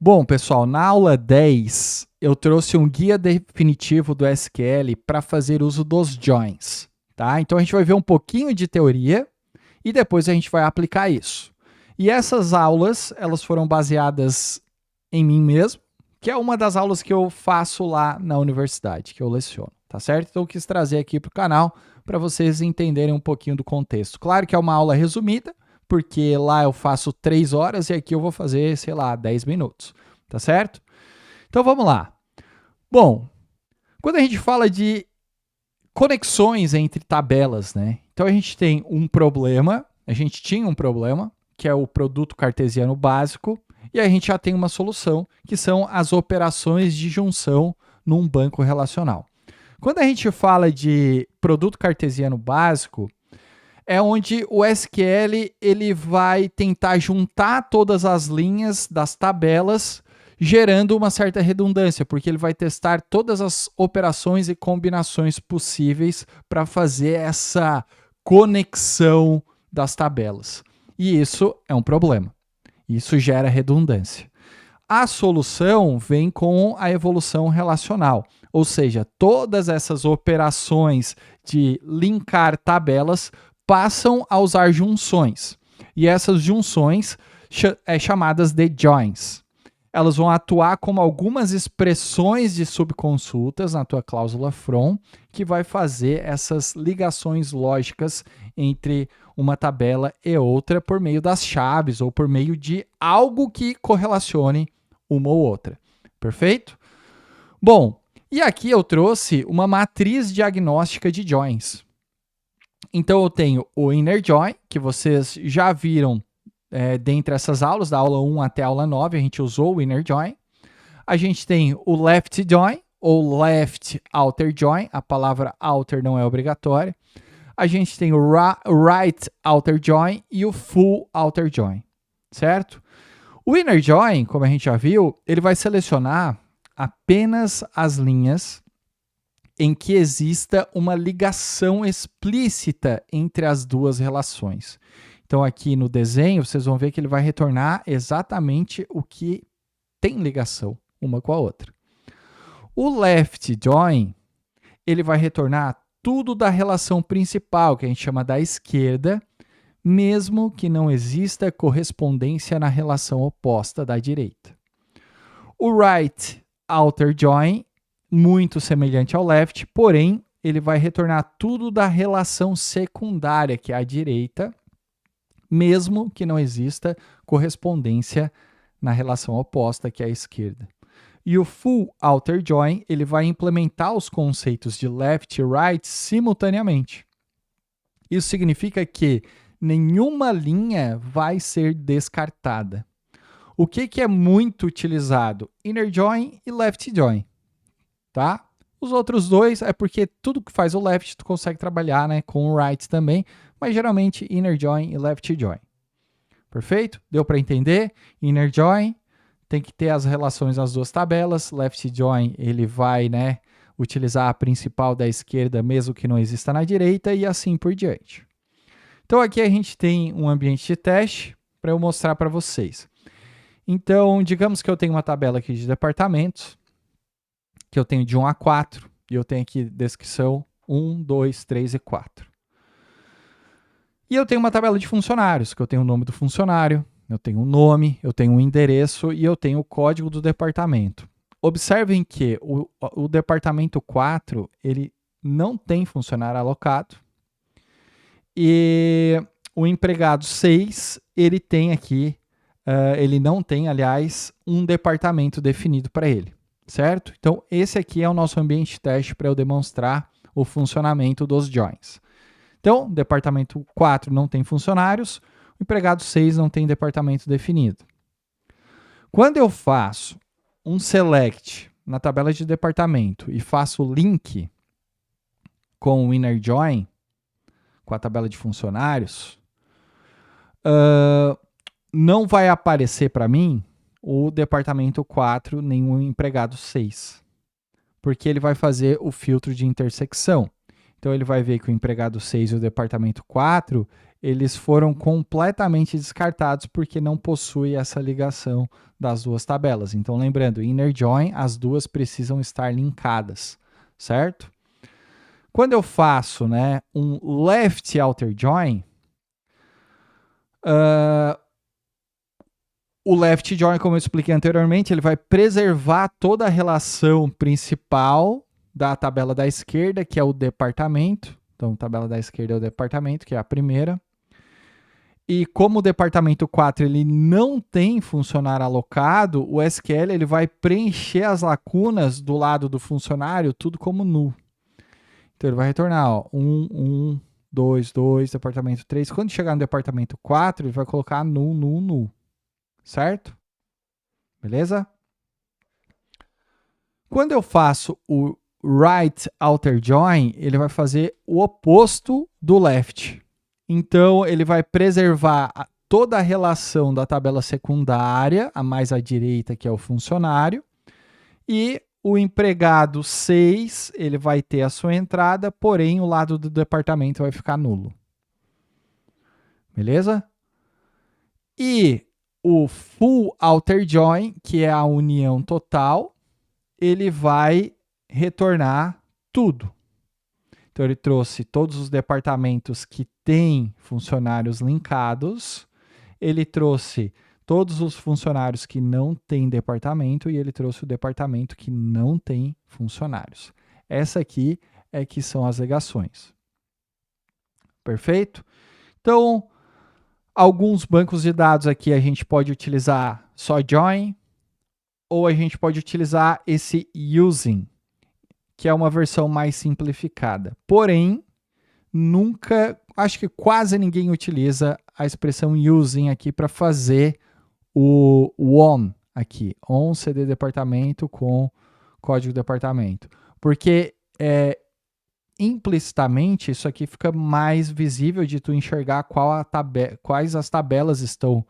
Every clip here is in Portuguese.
Bom, pessoal, na aula 10, eu trouxe um guia definitivo do SQL para fazer uso dos joins, tá? Então, a gente vai ver um pouquinho de teoria e depois a gente vai aplicar isso. E essas aulas, elas foram baseadas em mim mesmo, que é uma das aulas que eu faço lá na universidade, que eu leciono, tá certo? Então, eu quis trazer aqui para o canal para vocês entenderem um pouquinho do contexto. Claro que é uma aula resumida, porque lá eu faço 3 horas e aqui eu vou fazer, sei lá, 10 minutos, tá certo? Então vamos lá. Bom, quando a gente fala de conexões entre tabelas, né? Então a gente tem um problema, a gente tinha um problema, que é o produto cartesiano básico, e a gente já tem uma solução, que são as operações de junção num banco relacional. Quando a gente fala de produto cartesiano básico, é onde o SQL ele vai tentar juntar todas as linhas das tabelas, gerando uma certa redundância, porque ele vai testar todas as operações e combinações possíveis para fazer essa conexão das tabelas. E isso é um problema. Isso gera redundância. A solução vem com a evolução relacional, ou seja, todas essas operações de linkar tabelas passam a usar junções. E essas junções chamadas de joins. Elas vão atuar como algumas expressões de subconsultas na tua cláusula from, que vai fazer essas ligações lógicas entre uma tabela e outra por meio das chaves ou por meio de algo que correlacione uma ou outra. Perfeito? Bom, e aqui eu trouxe uma matriz diagnóstica de joins. Então eu tenho o inner join, que vocês já viram dentre essas aulas, da aula 1 até a aula 9, a gente usou o inner join. A gente tem o left join, ou left outer join, a palavra outer não é obrigatória. A gente tem o right outer join e o full outer join, certo? O inner join, como a gente já viu, ele vai selecionar apenas as linhas em que exista uma ligação explícita entre as duas relações. Então, aqui no desenho, vocês vão ver que ele vai retornar exatamente o que tem ligação uma com a outra. O left join, ele vai retornar tudo da relação principal, que a gente chama da esquerda, mesmo que não exista correspondência na relação oposta da direita. O right outer join, muito semelhante ao left, porém, ele vai retornar tudo da relação secundária, que é a direita, mesmo que não exista correspondência na relação oposta, que é a esquerda. E o full outer join, ele vai implementar os conceitos de left e right simultaneamente. Isso significa que nenhuma linha vai ser descartada. O que é muito utilizado? Inner join e left join. Tá? Os outros dois é porque tudo que faz o left tu consegue trabalhar, né, com o right também, mas geralmente inner join e left join. Perfeito? Deu para entender? Inner join tem que ter as relações nas duas tabelas, left join ele vai, né, utilizar a principal da esquerda mesmo que não exista na direita e assim por diante. Então aqui a gente tem um ambiente de teste para eu mostrar para vocês. Então, digamos que eu tenho uma tabela aqui de departamentos, que eu tenho de 1 a 4, e eu tenho aqui descrição 1, 2, 3 e 4. E eu tenho uma tabela de funcionários, que eu tenho o nome do funcionário, eu tenho o nome, eu tenho o endereço e eu tenho o código do departamento. Observem que o departamento 4, ele não tem funcionário alocado, e o empregado 6, ele tem aqui, ele não tem, aliás, um departamento definido para ele. Certo? Então, esse aqui é o nosso ambiente de teste para eu demonstrar o funcionamento dos joins. Então, departamento 4 não tem funcionários, o empregado 6 não tem departamento definido. Quando eu faço um select na tabela de departamento e faço o link com o inner join, com a tabela de funcionários, não vai aparecer para mim o departamento 4, nem o empregado 6. Porque ele vai fazer o filtro de intersecção. Então, ele vai ver que o empregado 6 e o departamento 4, eles foram completamente descartados porque não possui essa ligação das duas tabelas. Então, lembrando, inner join, as duas precisam estar linkadas, certo? Quando eu faço, né, um left outer join, o left join, como eu expliquei anteriormente, ele vai preservar toda a relação principal da tabela da esquerda, que é o departamento. Então, tabela da esquerda é o departamento, que é a primeira. E como o departamento 4 ele não tem funcionário alocado, o SQL ele vai preencher as lacunas do lado do funcionário, tudo como null. Então, ele vai retornar 1, 2, 2, departamento 3. Quando chegar no departamento 4, ele vai colocar null, null, null. Certo? Beleza? Quando eu faço o right outer join, ele vai fazer o oposto do left. Então, ele vai preservar toda a relação da tabela secundária, a mais à direita, que é o funcionário, e o empregado 6, ele vai ter a sua entrada, porém o lado do departamento vai ficar nulo. Beleza? E o full outer join, que é a união total, ele vai retornar tudo. Então, ele trouxe todos os departamentos que têm funcionários linkados, ele trouxe todos os funcionários que não têm departamento e ele trouxe o departamento que não tem funcionários. Essa aqui é que são as ligações. Perfeito? Então, alguns bancos de dados aqui a gente pode utilizar só join, ou a gente pode utilizar esse using, que é uma versão mais simplificada. Porém, nunca, acho que quase ninguém utiliza a expressão using aqui para fazer o on aqui, on cd departamento com código departamento. Porque implicitamente isso aqui fica mais visível de tu enxergar quais as tabelas estão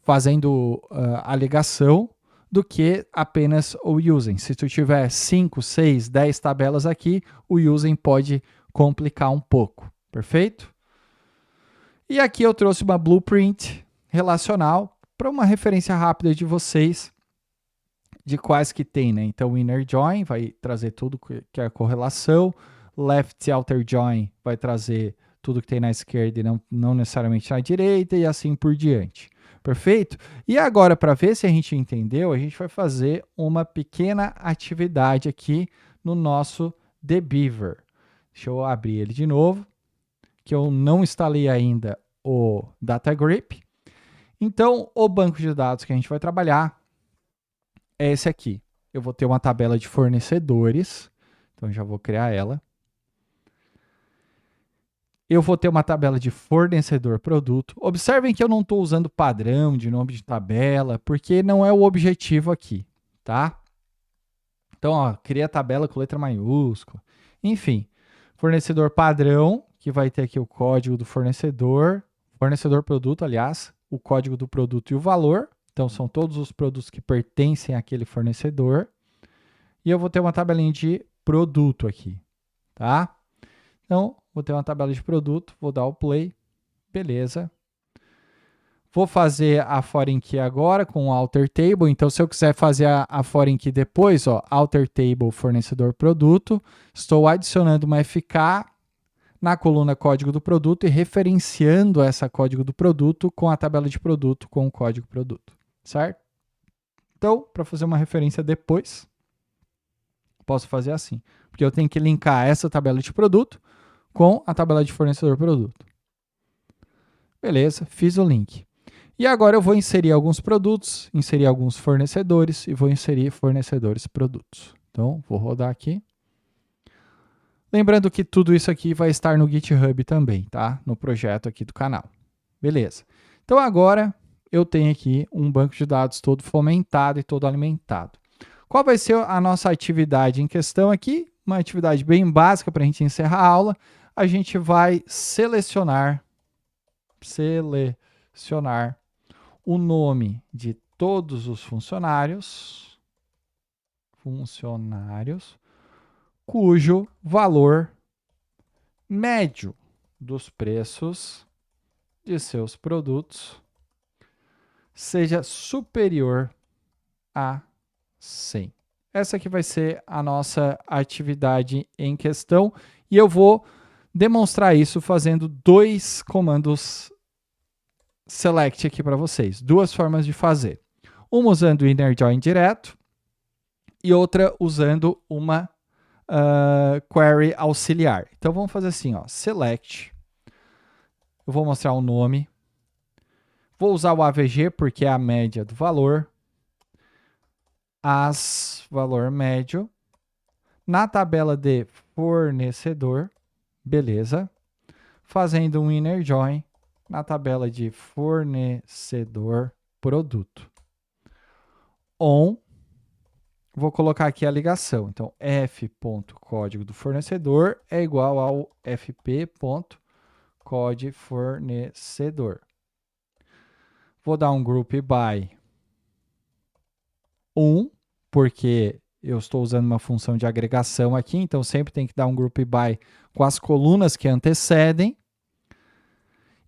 fazendo a ligação do que apenas o using. Se tu tiver 5, 6, 10 tabelas aqui, o using pode complicar um pouco, perfeito? E aqui eu trouxe uma blueprint relacional para uma referência rápida de vocês de quais que tem, né? Então, o inner join vai trazer tudo que é a correlação, left outer join vai trazer tudo que tem na esquerda e não necessariamente na direita e assim por diante. Perfeito? E agora, para ver se a gente entendeu, a gente vai fazer uma pequena atividade aqui no nosso Debeaver. Deixa eu abrir ele de novo, que eu não instalei ainda o DataGrip. Então, o banco de dados que a gente vai trabalhar é esse aqui. Eu vou ter uma tabela de fornecedores, então já vou criar ela. Eu vou ter uma tabela de fornecedor-produto. Observem que eu não estou usando padrão de nome de tabela, porque não é o objetivo aqui, tá? Então, ó, cria a tabela com letra maiúscula. Enfim, fornecedor padrão, que vai ter aqui o código do fornecedor, fornecedor-produto, aliás, o código do produto e o valor. Então, são todos os produtos que pertencem àquele fornecedor. E eu vou ter uma tabelinha de produto aqui, tá? Então, vou ter uma tabela de produto, vou dar o play, beleza. Vou fazer a foreign key agora com o alter table. Então, se eu quiser fazer a foreign key depois, ó, alter table fornecedor produto, estou adicionando uma FK na coluna código do produto e referenciando essa código do produto com a tabela de produto com o código produto, certo? Então, para fazer uma referência depois, posso fazer assim, porque eu tenho que linkar essa tabela de produto com a tabela de fornecedor produto. Beleza, fiz o link. E agora eu vou inserir alguns produtos, inserir alguns fornecedores e vou inserir fornecedores produtos. Então, vou rodar aqui. Lembrando que tudo isso aqui vai estar no GitHub também, tá? No projeto aqui do canal. Beleza. Então, agora eu tenho aqui um banco de dados todo fomentado e todo alimentado. Qual vai ser a nossa atividade em questão aqui? Uma atividade bem básica para a gente encerrar a aula. A gente vai selecionar o nome de todos os funcionários cujo valor médio dos preços de seus produtos seja superior a 100. Essa aqui vai ser a nossa atividade em questão e eu vou demonstrar isso fazendo dois comandos select aqui para vocês. Duas formas de fazer. Uma usando o inner join direto e outra usando uma query auxiliar. Então vamos fazer assim, ó, select. Eu vou mostrar o nome. Vou usar o AVG porque é a média do valor. As valor médio. Na tabela de fornecedor, beleza. Fazendo um inner join na tabela de fornecedor produto. On. Vou colocar aqui a ligação. Então, f.código do fornecedor é igual ao fp.code fornecedor. Vou dar um group by 1, porque eu estou usando uma função de agregação aqui, então sempre tem que dar um group by com as colunas que antecedem.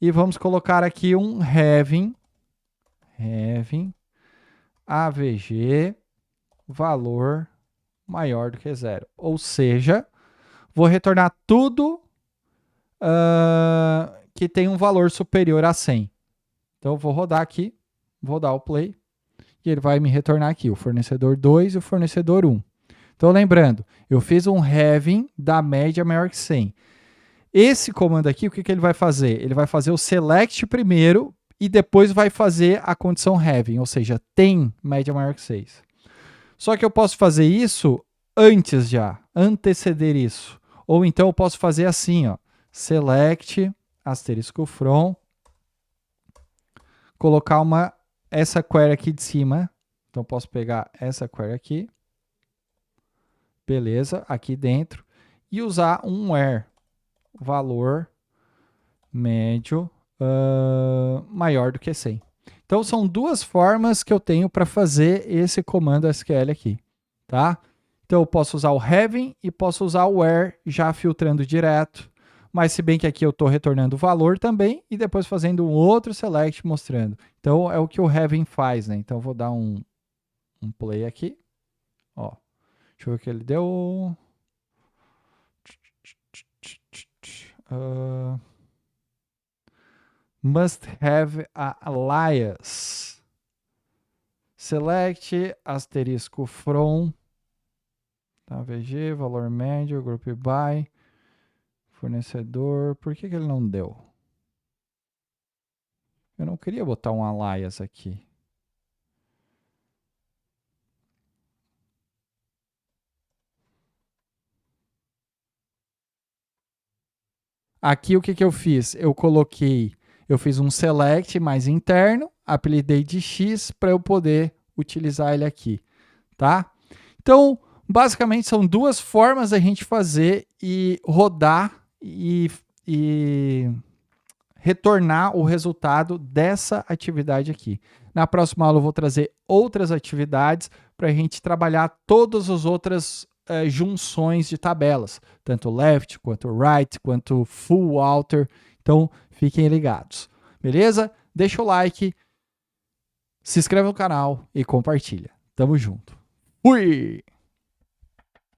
E vamos colocar aqui um having avg valor maior do que 0. Ou seja, vou retornar tudo que tem um valor superior a 100. Então, eu vou rodar aqui, vou dar o play, e ele vai me retornar aqui, o fornecedor 2 e o fornecedor 1. Então, lembrando, eu fiz um having da média maior que 100. Esse comando aqui, o que ele vai fazer? Ele vai fazer o select primeiro e depois vai fazer a condição having, ou seja, tem média maior que 6. Só que eu posso fazer isso antes já, anteceder isso. Ou então eu posso fazer assim, ó, select asterisco from, colocar essa query aqui de cima. Então, eu posso pegar essa query aqui, beleza, aqui dentro, e usar um where, valor médio maior do que 100. Então, são duas formas que eu tenho para fazer esse comando SQL aqui, tá? Então, eu posso usar o having e posso usar o where já filtrando direto, mas se bem que aqui eu estou retornando o valor também e depois fazendo um outro select mostrando. Então, é o que o having faz, né? Então, eu vou dar um play aqui. Ó, deixa eu ver o que ele deu. Must have a alias. Select asterisco from. Tá, VG, valor médio, group by, fornecedor. Por que ele não deu? Eu não queria botar um alias aqui. Aqui o que eu fiz? Eu fiz um select mais interno, apelidei de X para eu poder utilizar ele aqui, tá? Então, basicamente são duas formas da gente fazer e rodar e retornar o resultado dessa atividade aqui. Na próxima aula eu vou trazer outras atividades para a gente trabalhar todas as outras junções de tabelas, tanto left, quanto right, quanto full outer. Então, fiquem ligados. Beleza? Deixa o like, se inscreve no canal e compartilha. Tamo junto. Fui!